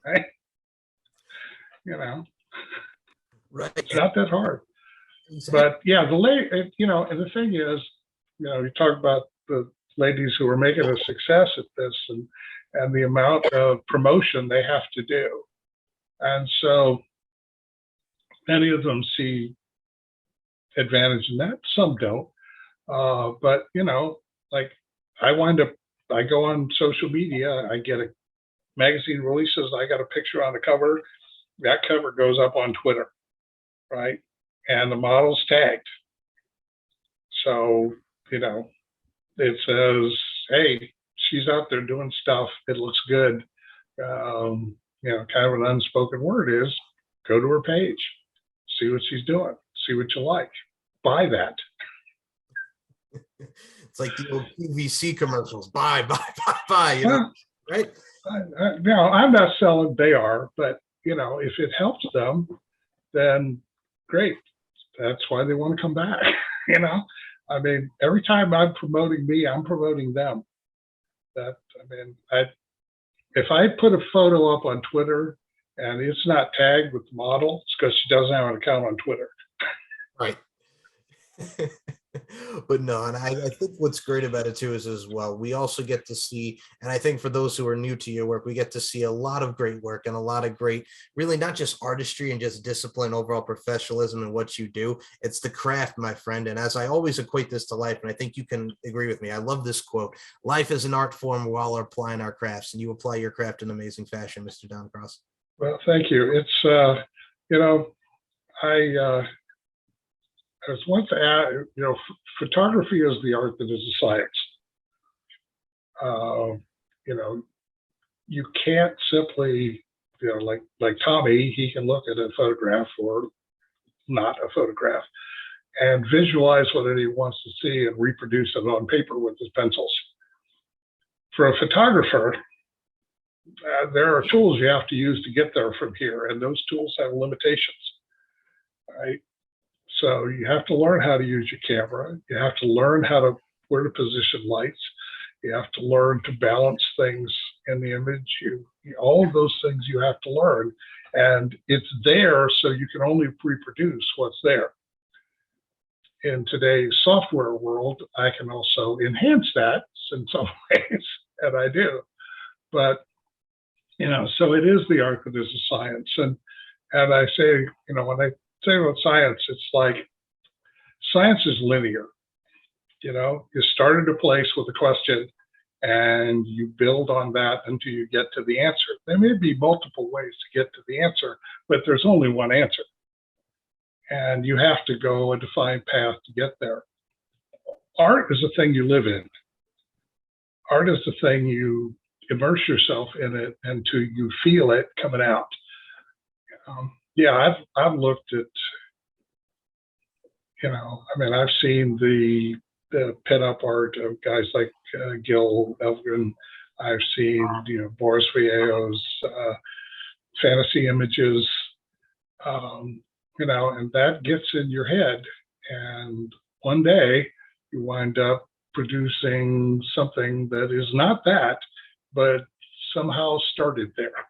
S3: Right?
S2: Right.
S3: It's not that hard.
S2: Exactly.
S3: But yeah, and the thing is, you talk about the ladies who are making a success at this and the amount of promotion they have to do. And so many of them see advantage in that. Some don't. But, like I go on social media, I get a magazine releases, I got a picture on the cover. That cover goes up on Twitter, right? And the model's tagged. So, it says, hey, she's out there doing stuff. It looks good. Kind of an unspoken word is go to her page, see what she's doing, see what you like, buy that.
S2: It's like the old PVC commercials, buy, right?
S3: I'm not selling, they are, but if it helps them, then great. That's why they want to come back. Every time I'm promoting me, I'm promoting them. If I put a photo up on Twitter and it's not tagged with the model, it's because she doesn't have an account on Twitter.
S2: Right. But no, and I think what's great about it too is as well, we also get to see, and I think for those who are new to your work, we get to see a lot of great work and a lot of great, really not just artistry and just discipline, overall professionalism in what you do. It's the craft, my friend. And as I always equate this to life, and I think you can agree with me, I love this quote: life is an art form while we're applying our crafts, and you apply your craft in amazing fashion, Mr. Don Cross.
S3: Well, thank you. It's, I was once asked, photography is the art that is a science. You can't simply, like Tommy, he can look at a photograph or not a photograph and visualize what he wants to see and reproduce it on paper with his pencils. For a photographer, there are tools you have to use to get there from here, and those tools have limitations, right? So you have to learn how to use your camera. You have to learn where to position lights. You have to learn to balance things in the image. All of those things you have to learn, and it's there so you can only reproduce what's there. In today's software world, I can also enhance that in some ways, and I do. But so it is the art that is a science, and I say, when I say about science, it's like science is linear. You start at a place with a question and you build on that until you get to the answer. There may be multiple ways to get to the answer, but there's only one answer. And you have to go a defined path to get there. Art is a thing you live in. Art is the thing you immerse yourself in it until you feel it coming out. I've looked at, I've seen the pinup art of guys like Gil Elfgren. I've seen, Boris Vallejo's fantasy images, and that gets in your head. And one day you wind up producing something that is not that, but somehow started there.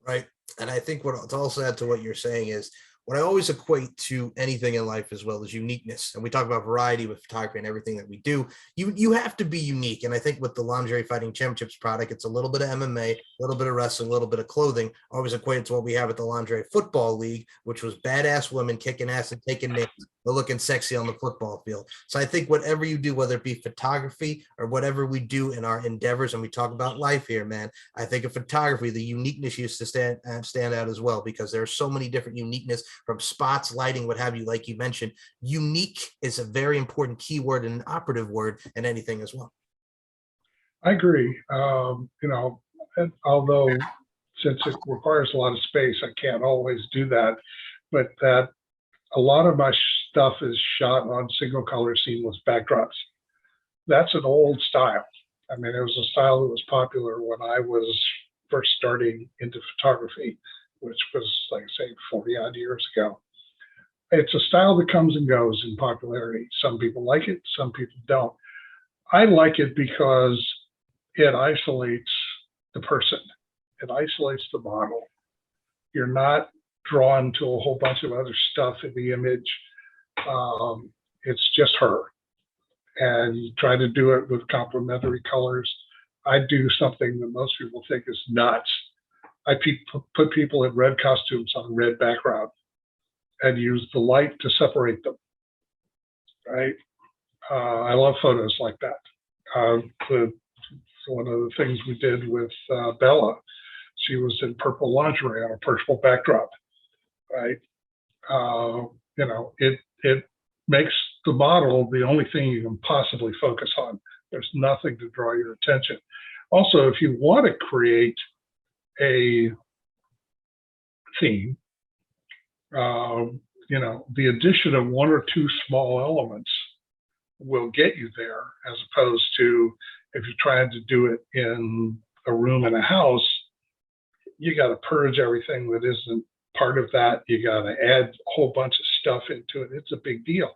S2: Right. And I think what to also add to what you're saying is what I always equate to anything in life as well is uniqueness. And we talk about variety with photography and everything that we do. You have to be unique. And I think with the Lingerie Fighting Championships product, it's a little bit of MMA, a little bit of wrestling, a little bit of clothing. Always equated to what we have at the Lingerie Football League, which was badass women kicking ass and taking names, but looking sexy on the football field. So I think whatever you do, whether it be photography or whatever we do in our endeavors, and we talk about life here, man, I think of photography, the uniqueness used to stand out as well, because there are so many different uniqueness from spots, lighting, what have you. Like you mentioned, unique is a very important keyword and an operative word in anything as well.
S3: I agree. And although since it requires a lot of space, I can't always do that, but that a lot of my stuff is shot on single color seamless backdrops. That's an old style. I mean, it was a style that was popular when I was first starting into photography, which was, like I say, 40 odd years ago. It's a style that comes and goes in popularity. Some people like it, some people don't. I like it because it isolates the person. It isolates the model. You're not drawn to a whole bunch of other stuff in the image. It's just her. And you try to do it with complementary colors. I do something that most people think is nuts. I put people in red costumes on a red background and use the light to separate them, right? I love photos like that. One of the things we did with Bella, she was in purple lingerie on a purple backdrop, right? It makes the model the only thing you can possibly focus on. There's nothing to draw your attention. Also, if you want to create a theme, the addition of one or two small elements will get you there, as opposed to if you're trying to do it in a room in a house, you got to purge everything that isn't part of that. You got to add a whole bunch of stuff into it. It's a big deal.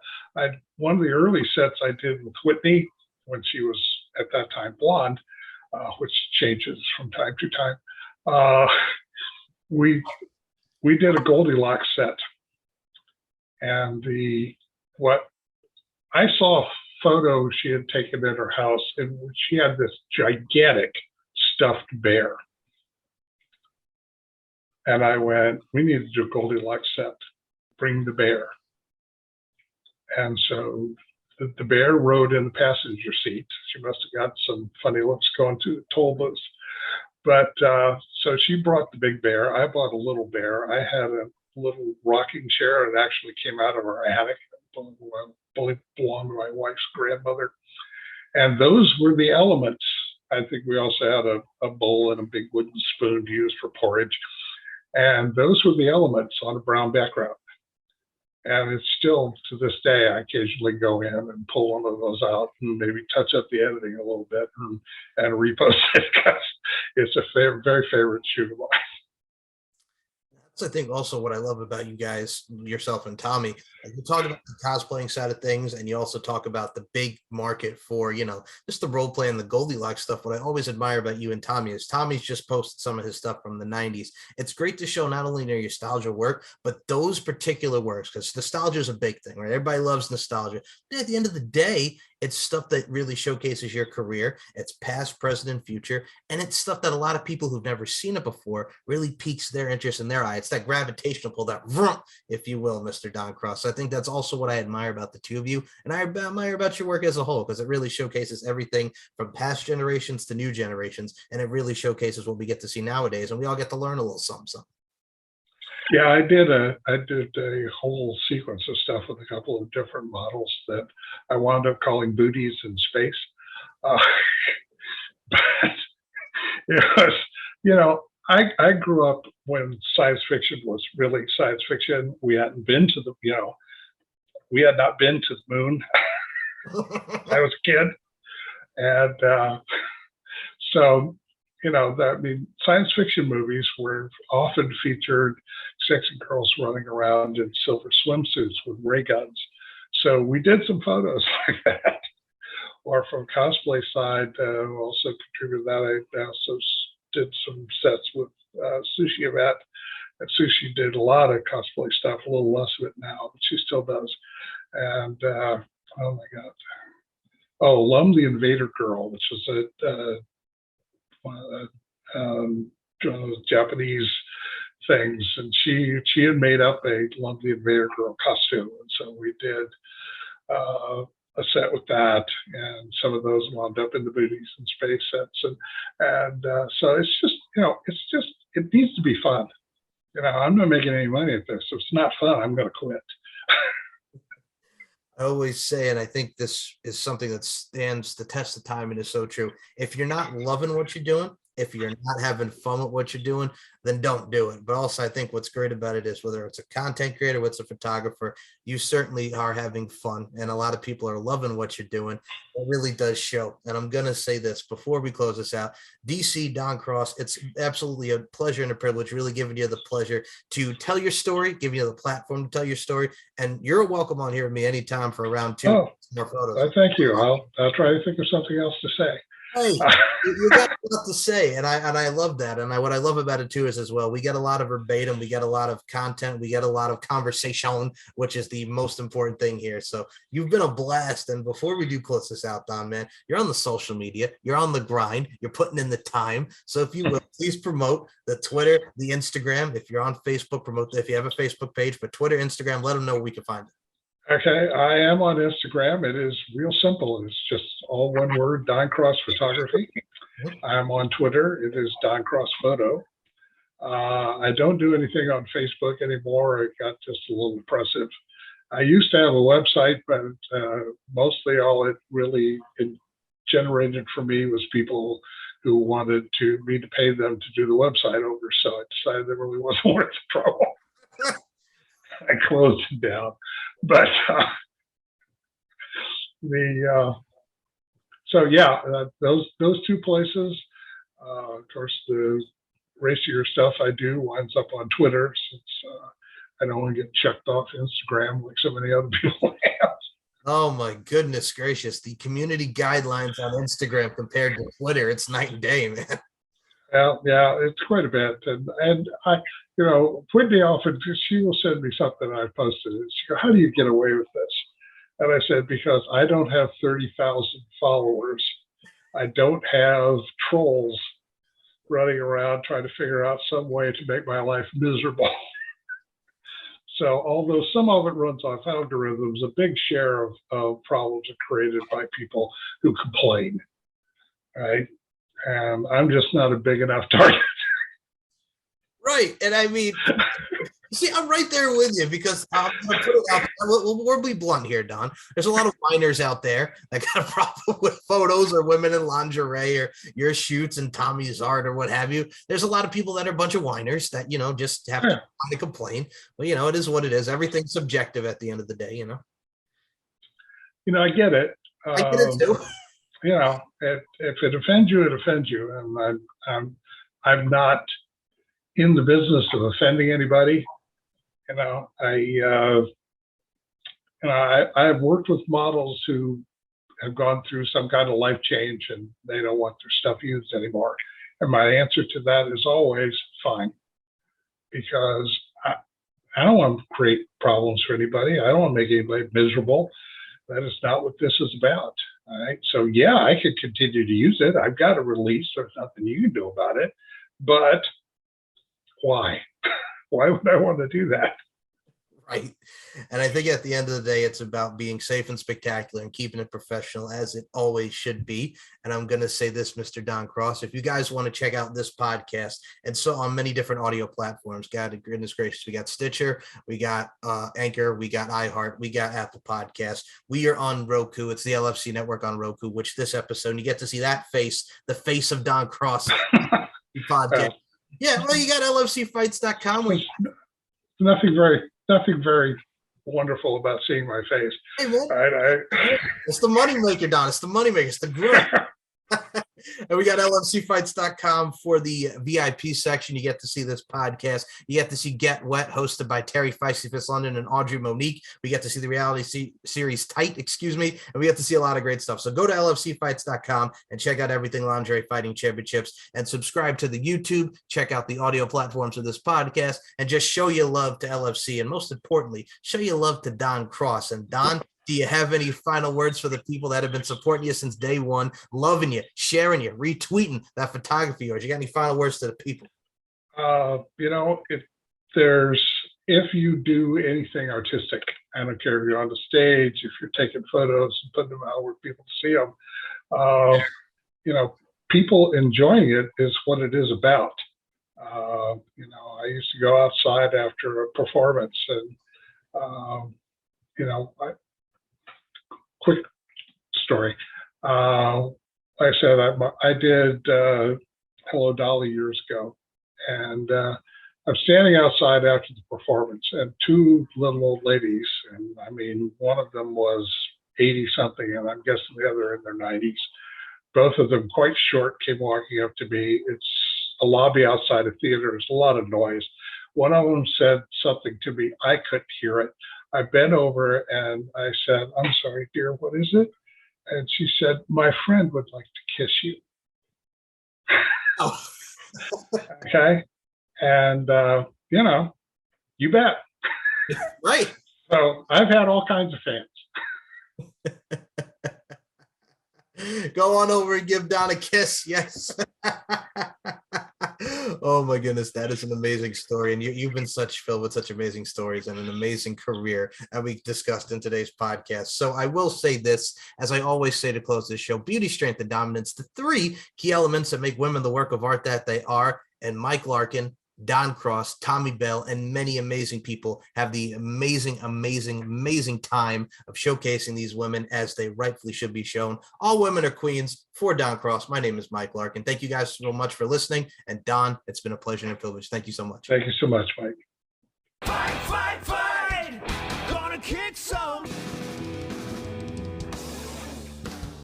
S3: One of the early sets I did with Whitney when she was at that time blonde, which changes from time to time. We did a Goldilocks set, and what I saw a photo she had taken at her house, and she had this gigantic stuffed bear. And I went, we need to do a Goldilocks set, bring the bear. And so the bear rode in the passenger seat. She must have got some funny looks going through the toll booth. But so she brought the big bear. I bought a little bear. I had a little rocking chair. It actually came out of our attic. It belonged to my wife's grandmother. And those were the elements. I think we also had a bowl and a big wooden spoon used for porridge. And those were the elements on a brown background. And it's still, to this day, I occasionally go in and pull one of those out and maybe touch up the editing a little bit and repost it, because it's a very favorite shoot of mine.
S2: That's, I think, also what I love about you guys, yourself and Tommy. You talk about the cosplaying side of things, and you also talk about the big market for, just the role play and the Goldilocks stuff. What I always admire about you and Tommy is Tommy's just posted some of his stuff from the 90s. It's great to show not only their nostalgia work, but those particular works, because nostalgia is a big thing, right? Everybody loves nostalgia. But at the end of the day, it's stuff that really showcases your career. It's past, present, and future. And it's stuff that a lot of people who've never seen it before really piques their interest in their eye. It's that gravitational pull, that vroom, if you will, Mr. Don Cross. So I think that's also what I admire about the two of you. And I admire about your work as a whole, because it really showcases everything from past generations to new generations. And it really showcases what we get to see nowadays. And we all get to learn a little something.
S3: Yeah, I did a whole sequence of stuff with a couple of different models that I wound up calling booties in space. But it was, I grew up when science fiction was really science fiction. We hadn't been to we had not been to the moon. I was a kid, and so. Science fiction movies were often featured sexy girls running around in silver swimsuits with ray guns. So we did some photos like that. Or from cosplay side, also contributed that. I also did some sets with Sushi Yvette So she did a lot of cosplay stuff, a little less of it now, but she still does. And oh my God. Oh, Lum the Invader Girl, which is one of those Japanese things. And she had made up a Lum the Invader Girl costume. And so we did a set with that, and some of those wound up in the Booties and Space sets. And so it's just, it needs to be fun. I'm not making any money at this. If it's not fun, I'm going to quit.
S2: I always say, and I think this is something that stands the test of time and is so true. If you're not loving what you're doing, if you're not having fun with what you're doing, then don't do it. But also, I think what's great about it is whether it's a content creator, whether it's a photographer, you certainly are having fun. And a lot of people are loving what you're doing. It really does show. And I'm going to say this before we close this out. DC, Don Cross, it's absolutely a pleasure and a privilege, really giving you the pleasure to tell your story, giving you the platform to tell your story. And you're welcome on here with me anytime for round 2.
S3: More photos. Thank you. I'll try to think of something else to say.
S2: Hey, you got a lot to say, and I love that. And what I love about it too is as well, we get a lot of verbatim, we get a lot of content, we get a lot of conversation, which is the most important thing here. So you've been a blast. And before we do close this out, Don, man, you're on the social media, you're on the grind, you're putting in the time. So if you will, please promote the Twitter, the Instagram. If you're on Facebook, promote if you have a Facebook page, but Twitter, Instagram, let them know where we can find it.
S3: Okay, I am on Instagram. It is real simple. It's just all one word, Don Cross Photography. I'm on Twitter. It is Don Cross Photo. I don't do anything on Facebook anymore. It got just a little oppressive. I used to have a website, but mostly all it really generated for me was people who wanted me to pay them to do the website over. So I decided it really wasn't worth the trouble. I closed it down. But those two places. Of course, the racier stuff I do winds up on Twitter, since I don't want to get checked off Instagram like so many other people have.
S2: Oh my goodness gracious! The community guidelines on Instagram compared to Twitter, it's night and day, man.
S3: Well, yeah, it's quite a bit, and I. Whitney often, she will send me something I posted. She goes, "How do you get away with this?" And I said, "Because I don't have 30,000 followers. I don't have trolls running around trying to figure out some way to make my life miserable." So although some of it runs off algorithms, a big share of problems are created by people who complain, right? And I'm just not a big enough target.
S2: Right. And I mean, see, I'm right there with you, because we'll be blunt here, Don. There's a lot of whiners out there that got a problem with photos or women in lingerie or your shoots and Tommy's art or what have you. There's a lot of people that are a bunch of whiners that, just have to complain. But, it is what it is. Everything's subjective at the end of the day,
S3: I get it.
S2: I get it too.
S3: If it offends you, it offends you. And I'm not in the business of offending anybody. I've worked with models who have gone through some kind of life change and they don't want their stuff used anymore. And my answer to that is always fine, because I don't want to create problems for anybody. I don't want to make anybody miserable. That is not what this is about. All right. So yeah, I could continue to use it. I've got a release. There's nothing you can do about it. But why? Why would I want to do that?
S2: Right. And I think at the end of the day, it's about being safe and spectacular and keeping it professional, as it always should be. And I'm going to say this, Mr. Don Cross, if you guys want to check out this podcast, and so on many different audio platforms, God, goodness gracious, we got Stitcher, we got Anchor, we got iHeart, we got Apple Podcasts. We are on Roku. It's the LFC network on Roku, which this episode, you get to see that face, the face of Don Cross podcast. Yeah, well, you got LFCfights.com.
S3: Nothing very wonderful about seeing my face.
S2: Hey, man. It's the moneymaker, Don. It's the moneymaker. It's the growth. And we got LFCfights.com for the VIP section. You get to see this podcast. You get to see Get Wet, hosted by Terry Feisty Fist London and Audrey Monique. We get to see the reality series Tight, and we get to see a lot of great stuff. So go to LFCfights.com and check out everything Lingerie Fighting Championships, and subscribe to the YouTube. Check out the audio platforms of this podcast, and just show your love to LFC. And most importantly, show your love to Don Cross. And Don, do you have any final words for the people that have been supporting you since day one, loving you, sharing you, retweeting that photography? Or do you got any final words to the people?
S3: If you do anything artistic, I don't care if you're on the stage, if you're taking photos and putting them out where people see them, people enjoying it is what it is about. I used to go outside after a performance and, quick story. Like I said, I did Hello Dolly years ago, and I'm standing outside after the performance, and two little old ladies, and I mean, one of them was 80 something, and I'm guessing the other in their 90s. Both of them quite short, came walking up to me. It's a lobby outside a theater. There's a lot of noise. One of them said something to me. I couldn't hear it. I bent over and I said, "I'm sorry, dear, what is it?" And she said, "My friend would like to kiss you."
S2: Oh.
S3: Okay. And, you bet.
S2: Right.
S3: So I've had all kinds of fans.
S2: Go on over and give Don a kiss. Yes. Oh my goodness, that is an amazing story. And you've been filled with such amazing stories and an amazing career that we discussed in today's podcast. So I will say this, as I always say to close this show: beauty, strength, and dominance, the three key elements that make women the work of art that they are. And Mike Larkin, Don Cross, Tommy Bell, and many amazing people have the amazing time of showcasing these women as they rightfully should be shown. All women are queens. For Don Cross, my name is Mike Larkin. Thank you guys so much for listening. And Don, it's been a pleasure and a privilege. Thank you so much.
S3: Thank you so much, Mike.
S4: Fight, fight, fight.